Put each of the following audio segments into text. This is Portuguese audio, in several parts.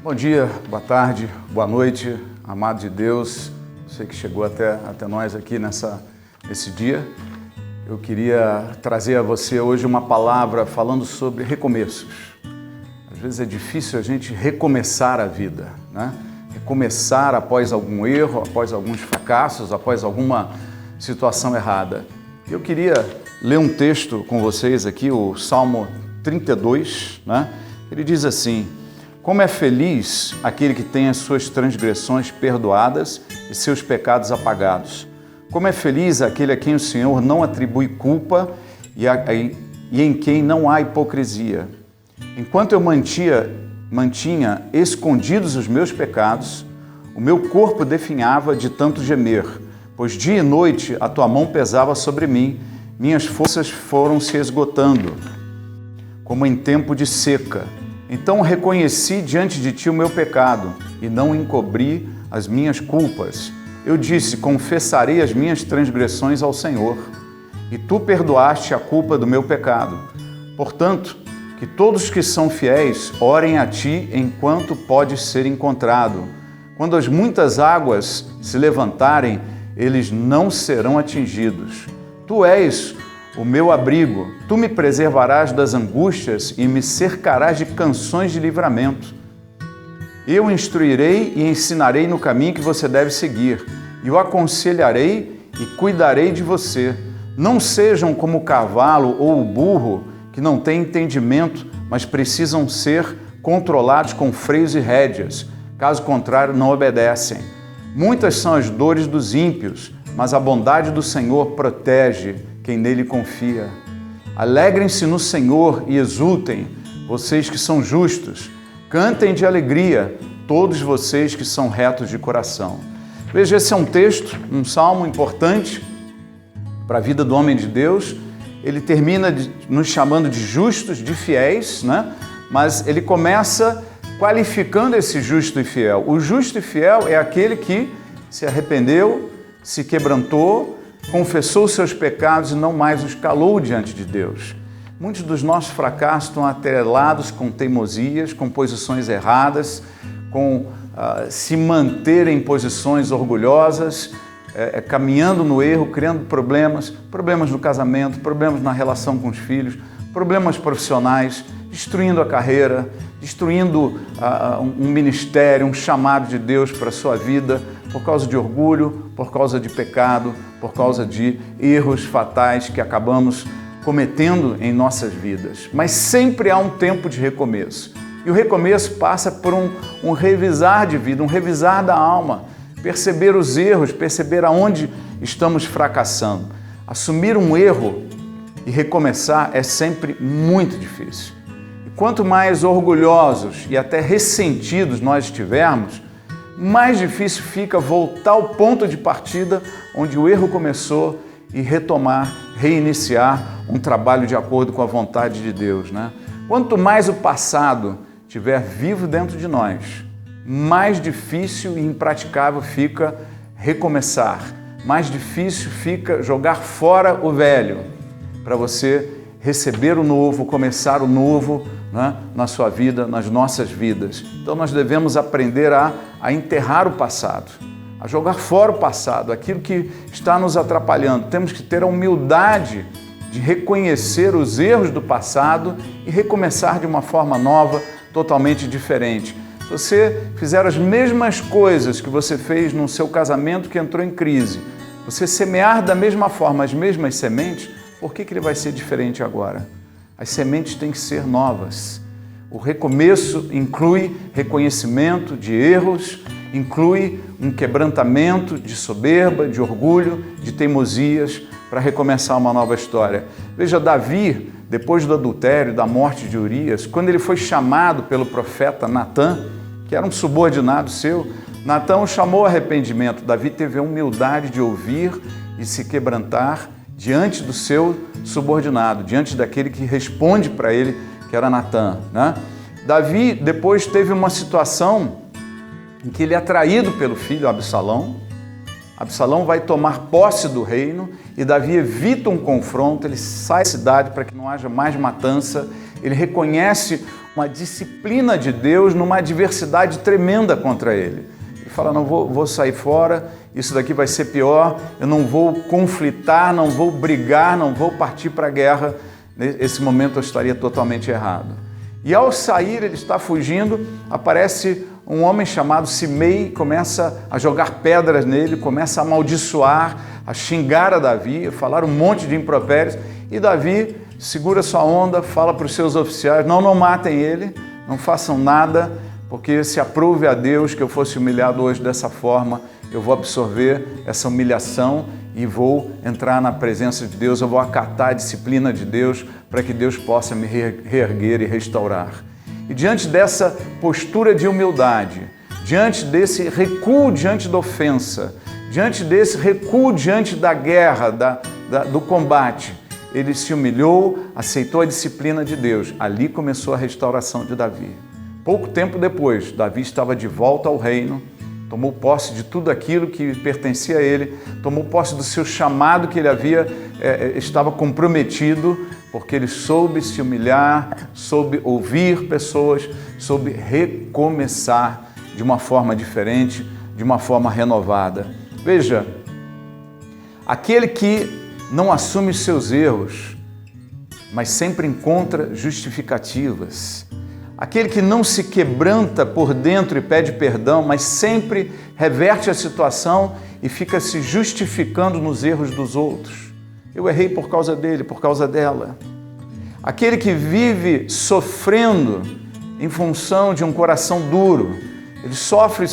Bom dia, boa tarde, boa noite, amado de Deus, você que chegou até nós aqui nesse dia. Eu queria trazer a você hoje uma palavra falando sobre recomeços. Às vezes é difícil a gente recomeçar a vida, né? Recomeçar após algum erro, após alguns fracassos, após alguma situação errada. Eu queria ler um texto com vocês aqui, o Salmo 32, né? Ele diz assim: como é feliz aquele que tem as suas transgressões perdoadas e seus pecados apagados. Como é feliz aquele a quem o Senhor não atribui culpa e em quem não há hipocrisia. Enquanto eu mantinha escondidos os meus pecados, o meu corpo definhava de tanto gemer, pois dia e noite a tua mão pesava sobre mim, minhas forças foram se esgotando, como em tempo de seca. Então reconheci diante de ti o meu pecado e não encobri as minhas culpas. Eu disse: confessarei as minhas transgressões ao Senhor, e tu perdoaste a culpa do meu pecado. Portanto, que todos que são fiéis orem a ti enquanto pode ser encontrado. Quando as muitas águas se levantarem, eles não serão atingidos. Tu és o meu abrigo, tu me preservarás das angústias e me cercarás de canções de livramento. Eu instruirei e ensinarei no caminho que você deve seguir, e o aconselharei e cuidarei de você. Não sejam como o cavalo ou o burro, que não têm entendimento, mas precisam ser controlados com freios e rédeas. Caso contrário, não obedecem. Muitas são as dores dos ímpios, mas a bondade do Senhor protege quem nele confia. Alegrem-se no Senhor e exultem, vocês que são justos. Cantem de alegria, todos vocês que são retos de coração. Veja, esse é um texto, um salmo importante para a vida do homem de Deus. Ele termina nos chamando de justos, de fiéis, né? Mas ele começa qualificando esse justo e fiel. O justo e fiel é aquele que se arrependeu, se quebrantou, confessou os seus pecados e não mais os calou diante de Deus. Muitos dos nossos fracassos estão atrelados com teimosias, com posições erradas, com se manter em posições orgulhosas, caminhando no erro, criando problemas no casamento, problemas na relação com os filhos, problemas profissionais, destruindo a carreira, destruindo um ministério, um chamado de Deus para a sua vida, por causa de orgulho, por causa de pecado, por causa de erros fatais que acabamos cometendo em nossas vidas. Mas sempre há um tempo de recomeço. E o recomeço passa por um revisar de vida, um revisar da alma, perceber os erros, perceber aonde estamos fracassando. Assumir um erro e recomeçar é sempre muito difícil. E quanto mais orgulhosos e até ressentidos nós estivermos, mais difícil fica voltar ao ponto de partida onde o erro começou e retomar, reiniciar um trabalho de acordo com a vontade de Deus, né? Quanto mais o passado estiver vivo dentro de nós, mais difícil e impraticável fica recomeçar, mais difícil fica jogar fora o velho, para você receber o novo, começar o novo, né, na sua vida, nas nossas vidas. Então nós devemos aprender a enterrar o passado, a jogar fora o passado, aquilo que está nos atrapalhando. Temos que ter a humildade de reconhecer os erros do passado e recomeçar de uma forma nova, totalmente diferente. Se você fizer as mesmas coisas que você fez no seu casamento que entrou em crise, você semear da mesma forma as mesmas sementes, por que ele vai ser diferente agora? As sementes têm que ser novas. O recomeço inclui reconhecimento de erros, inclui um quebrantamento de soberba, de orgulho, de teimosias, para recomeçar uma nova história. Veja, Davi, depois do adultério, da morte de Urias, quando ele foi chamado pelo profeta Natã, que era um subordinado seu, Natã o chamou a arrependimento. Davi teve a humildade de ouvir e se quebrantar diante do seu subordinado, diante daquele que responde para ele, que era Natã, né? Davi depois teve uma situação em que ele é traído pelo filho Absalão. Absalão vai tomar posse do reino e Davi evita um confronto, ele sai da cidade para que não haja mais matança Ele reconhece uma disciplina de Deus numa adversidade tremenda contra ele. Ele fala, não vou sair fora, isso daqui vai ser pior, eu não vou conflitar, não vou brigar, não vou partir para a guerra. Nesse momento eu estaria totalmente errado. E ao sair, ele está fugindo, aparece um homem chamado Simei, começa a jogar pedras nele, começa a amaldiçoar, a xingar a Davi, a falar um monte de impropérios. E Davi segura sua onda, fala para os seus oficiais, não matem ele, não façam nada, porque se aprove a Deus que eu fosse humilhado hoje dessa forma, eu vou absorver essa humilhação e vou entrar na presença de Deus, eu vou acatar a disciplina de Deus para que Deus possa me reerguer e restaurar. E diante dessa postura de humildade, diante desse recuo diante da ofensa, diante desse recuo diante da guerra, do combate, ele se humilhou, aceitou a disciplina de Deus. Ali começou a restauração de Davi. Pouco tempo depois, Davi estava de volta ao reino, tomou posse de tudo aquilo que pertencia a ele, tomou posse do seu chamado que ele estava comprometido, porque ele soube se humilhar, soube ouvir pessoas, soube recomeçar de uma forma diferente, de uma forma renovada. Veja, aquele que não assume os seus erros, mas sempre encontra justificativas. Aquele que não se quebranta por dentro e pede perdão, mas sempre reverte a situação e fica se justificando nos erros dos outros. Eu errei por causa dele, por causa dela. Aquele que vive sofrendo em função de um coração duro. Ele sofre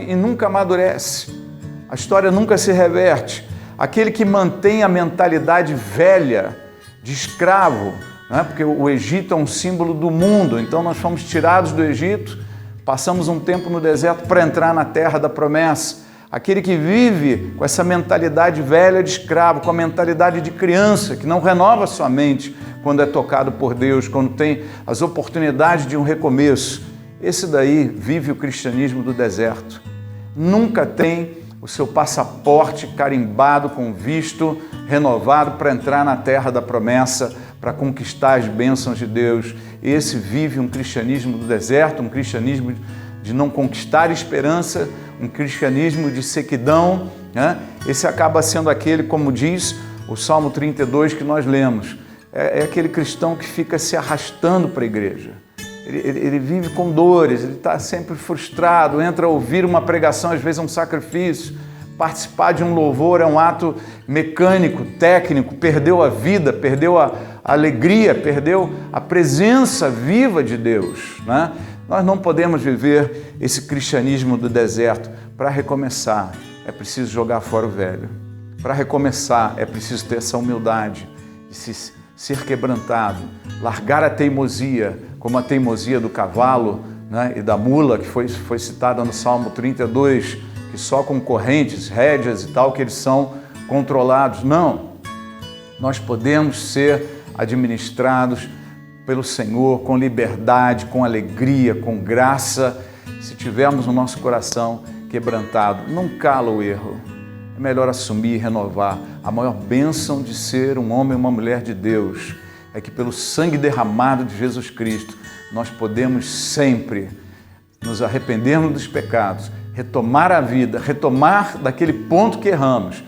e nunca amadurece. A história nunca se reverte. Aquele que mantém a mentalidade velha de escravo, né? Porque o Egito é um símbolo do mundo, então nós fomos tirados do Egito, passamos um tempo no deserto para entrar na terra da promessa. Aquele que vive com essa mentalidade velha de escravo, com a mentalidade de criança, que não renova sua mente quando é tocado por Deus, quando tem as oportunidades de um recomeço. Esse daí vive o cristianismo do deserto. Nunca tem o seu passaporte carimbado com visto renovado para entrar na terra da promessa, para conquistar as bênçãos de Deus. Esse vive um cristianismo do deserto, um cristianismo de não conquistar esperança, um cristianismo de sequidão, né? Esse acaba sendo aquele, como diz o Salmo 32 que nós lemos, é aquele cristão que fica se arrastando para a igreja. Ele vive com dores, ele está sempre frustrado, entra a ouvir uma pregação, às vezes é um sacrifício, participar de um louvor é um ato mecânico, técnico, perdeu a vida, perdeu a alegria, perdeu a presença viva de Deus, né? Nós não podemos viver esse cristianismo do deserto. Para recomeçar, é preciso jogar fora o velho. Para recomeçar, é preciso ter essa humildade de ser quebrantado, largar a teimosia, como a teimosia do cavalo, né, e da mula, que foi citada no Salmo 32, que só com correntes, rédeas e tal, que eles são controlados. Não, nós podemos ser administrados pelo Senhor com liberdade, com alegria, com graça, se tivermos o nosso coração quebrantado. Não cala o erro, é melhor assumir e renovar. A maior bênção de ser um homem e uma mulher de Deus é que pelo sangue derramado de Jesus Cristo, nós podemos sempre nos arrependermos dos pecados, retomar a vida, retomar daquele ponto que erramos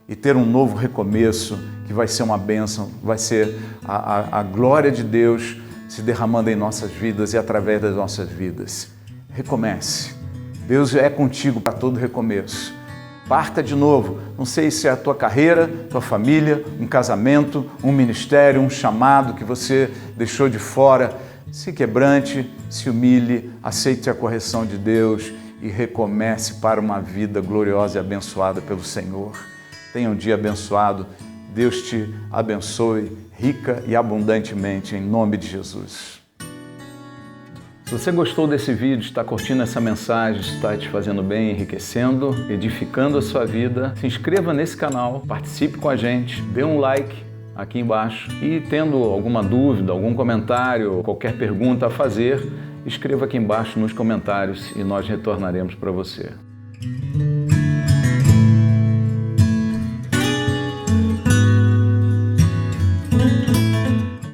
e ter um novo recomeço que vai ser uma bênção, vai ser a glória de Deus se derramando em nossas vidas e através das nossas vidas. Recomece. Deus é contigo para todo recomeço. Parta de novo. Não sei se é a tua carreira, tua família, um casamento, um ministério, um chamado que você deixou de fora. Se quebrante, se humilhe, aceite a correção de Deus e recomece para uma vida gloriosa e abençoada pelo Senhor. Tenha um dia abençoado. Deus te abençoe rica e abundantemente, em nome de Jesus. Se você gostou desse vídeo, está curtindo essa mensagem, está te fazendo bem, enriquecendo, edificando a sua vida, se inscreva nesse canal, participe com a gente, dê um like aqui embaixo e tendo alguma dúvida, algum comentário, qualquer pergunta a fazer, escreva aqui embaixo nos comentários e nós retornaremos para você.